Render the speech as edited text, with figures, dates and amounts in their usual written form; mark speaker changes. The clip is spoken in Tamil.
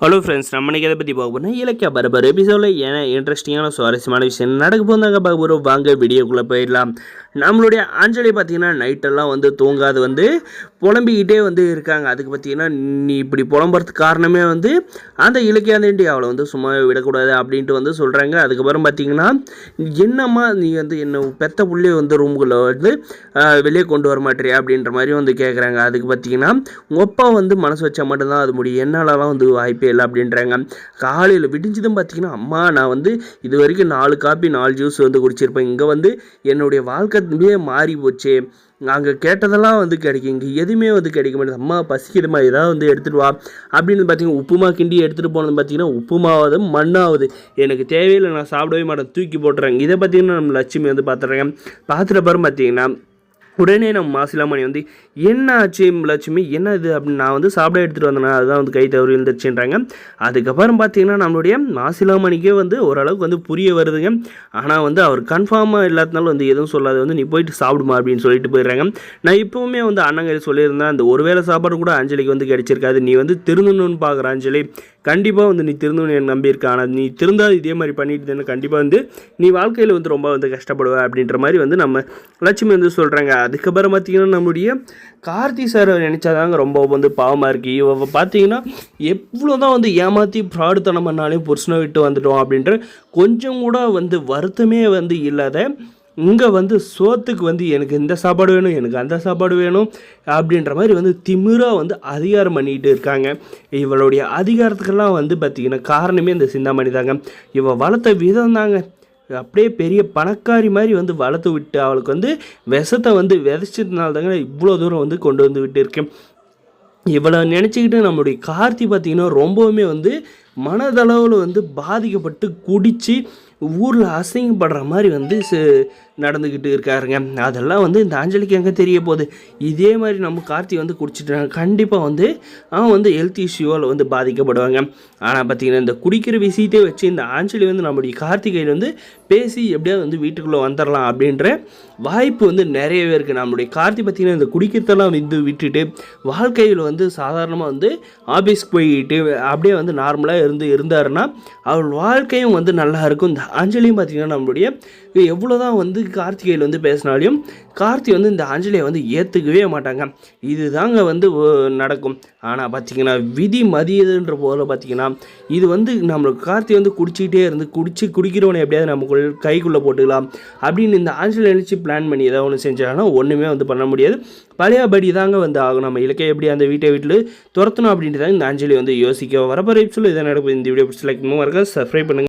Speaker 1: ஹலோ ஃப்ரெண்ட்ஸ், நம்ம இன்றைக்கி எதை பற்றி பார்க்க போனால் இலக்கிய பரபர எபிசோடில் ஏன்னா இன்ட்ரெஸ்டிங்கான சுவாரஸ்யமான விஷயம் நடக்க போதாங்க பார்க்க போகிறோம். வாங்க வீடியோக்குள்ளே போயிடலாம். நம்மளுடைய அஞ்சலி பார்த்திங்கன்னா நைட்டெல்லாம் தூங்காது புலம்பிக்கிட்டே இருக்காங்க. அதுக்கு பார்த்திங்கன்னா நீ இப்படி புலம்புறதுக்கு காரணமே அந்த இலக்கியாந்தேண்டி அவளை சும்மா விடக்கூடாது அப்படின்ட்டு சொல்கிறாங்க. அதுக்கப்புறம் பார்த்திங்கன்னா என்னம்மா நீ என்ன பெத்த புள்ளே ரூமுக்குள்ளே வெளியே கொண்டு வர மாட்டேறியா அப்படின்ற மாதிரி கேட்குறாங்க. அதுக்கு பார்த்திங்கன்னா உங்கள் அப்பா மனசு வச்சா மட்டும்தான் அது முடியும், என்னாலலாம் வாய்ப்பே இல்லை அப்படின்றாங்க. காலையில் விடிஞ்சதும் பார்த்தீங்கன்னா அம்மா நான் இது வரைக்கும் 4 காப்பி 4 ஜூஸ் குடிச்சிருப்பேன். இங்கே என்னுடைய வாழ்க்கையே மாறி போச்சு. நாங்கள் கேட்டதெல்லாம் கிடைக்கும், இங்கே எதுவுமே கிடைக்க மாட்டேது. அம்மா பசிக்கிறமா, ஏதாவது எடுத்துகிட்டு வா அப்படின்னு பார்த்தீங்கன்னா உப்புமா கிண்டி எடுத்துகிட்டு போனது பார்த்தீங்கன்னா உப்புமாவது மண்ணாவது எனக்கு தேவையில்லை, நான் சாப்பிடவே மாட்டேன், தூக்கி போட்டுறாங்க. இதை பார்த்தீங்கன்னா நம்ம லட்சுமி பார்த்துட்றாங்க. பார்த்துட்ட பிறகு பார்த்தீங்கன்னா உடனே நம்ம மாசிலாமணி என்ன ஆச்சு லட்சுமி, என்ன இது அப்படின்னு நான் சாப்பிட எடுத்துகிட்டு வந்தேன்னா அதுதான் கை தவறி இருந்துச்சுன்றாங்க. அதுக்கப்புறம் பார்த்தீங்கன்னா நம்மளுடைய மாசிலாமணிக்கே ஓரளவுக்கு புரிய வருதுங்க. ஆனால் அவர் கன்ஃபார்மாக இல்லாதனால எதுவும் சொல்லாது நீ போயிட்டு சாப்பிடுமா அப்படின்னு சொல்லிட்டு போயிடுறாங்க. நான் இப்போவுமே அண்ணங்கறி சொல்லியிருந்தேன், அந்த ஒரு வேளை சாப்பாடு கூட அஞ்சலிக்கு கிடைச்சிருக்காது, நீ திருந்தணும்னு பார்க்குற அஞ்சலி, கண்டிப்பாக நீ திருந்தணும்னு எனக்கு நம்பியிருக்கேன். ஆனால் நீ திருந்தாது இதே மாதிரி பண்ணிட்டு கண்டிப்பாக நீ வாழ்க்கையில் ரொம்ப கஷ்டப்படுவ அப்படின்ற மாதிரி நம்ம லட்சுமி சொல்கிறாங்க. அதுக்கப்புறம் பார்த்தீங்கன்னா நம்முடைய கார்த்தி சார் நினச்சாதாங்க ரொம்ப பாவமாக இருக்குது. இவ பார்த்தீங்கன்னா எவ்வளோ தான் ஏமாற்றி ஃப்ராடுத்தனம் பண்ணாலும் புருஷனை விட்டு வந்துட்டோம் அப்படின்ற கொஞ்சம் கூட வருத்தமே இல்லாத இங்கே சோத்துக்கு எனக்கு இந்த சாப்பாடு வேணும், எனக்கு அந்த சாப்பாடு வேணும் அப்படின்ற மாதிரி திமிராக அதிகாரம் பண்ணிகிட்டு இருக்காங்க. இவளுடைய அதிகாரத்துக்கெல்லாம் பார்த்திங்கன்னா காரணமே இந்த சிந்தாமணி தாங்க. இவள் வளர்த்த விதம் தாங்க அப்படியே பெரிய பணக்காரி மாதிரி வளர்த்து விட்டு அவளுக்கு விஷத்தை விதைச்சதுனால தாங்க இவ்வளோ தூரம் கொண்டு விட்டு இருக்கேன். இவளை நினச்சிக்கிட்டு நம்மளுடைய கார்த்தி பார்த்திங்கன்னா ரொம்பவுமே மனதளவில் பாதிக்கப்பட்டு குடித்து ஊரில் அசிங்கப்படுற மாதிரி நடந்துக்கிட்டு இருக்காருங்க. அதெல்லாம் இந்த அஞ்சலிக்கு எங்கே தெரிய போகுது. இதே மாதிரி நம்ம கார்த்தி குடிச்சிட்டாங்க, கண்டிப்பாக அவன் ஹெல்த் இஷ்யூவால் பாதிக்கப்படுவாங்க. ஆனால் பார்த்திங்கன்னா இந்த குடிக்கிற விஷயத்தே வச்சு இந்த அஞ்சலி நம்முடைய கார்த்திகையில் பேசி எப்படியாவது வீட்டுக்குள்ளே வந்துடலாம் அப்படின்ற வாய்ப்பு நிறையவே இருக்குது. நம்மளுடைய கார்த்தி பார்த்திங்கன்னா இந்த குடிக்கிறதெல்லாம் விட்டுட்டு வாழ்க்கையில் சாதாரணமாக ஆஃபீஸ்க்கு போய்கிட்டு அப்படியே நார்மலாக இருந்தாருன்னா அவள் வாழ்க்கையும் நல்லா இருக்கும். இந்த அஞ்சலியும் பார்த்திங்கன்னா நம்மளுடைய எவ்வளோ தான் கார்த்திகையில் பேசினாலையும் கார்த்தி இந்த அஞ்சலியை ஏற்றுக்கவே மாட்டாங்க. இது தாங்க நடக்கும். ஆனால் பார்த்திங்கன்னா விதி மதியதுன்ற போல பார்த்திங்கன்னா இது நம்மளுக்கு கார்த்தி குடிச்சிக்கிட்டே குடிக்கிறவனை எப்படியாவது நமக்கு கைக்குள்ளே போட்டுக்கலாம் அப்படின்னு இந்த அஞ்சலி நினச்சி பிளான் பண்ணி ஏதாவது ஒன்று செஞ்சாங்கன்னா ஒன்றுமே பண்ண முடியாது. பழையபடி தாங்க ஆகும். நம்ம இலக்கிய எப்படி அந்த வீட்டில் துரத்தணும் அப்படின்ட்டு தான் இந்த அஞ்சலி யோசிக்க வரப்போ சொல்ல இதை நடக்கும். இந்த வீடியோ பிடிச்சி லைக் சப்ஸ்கிரைப் பண்ணுங்கள்.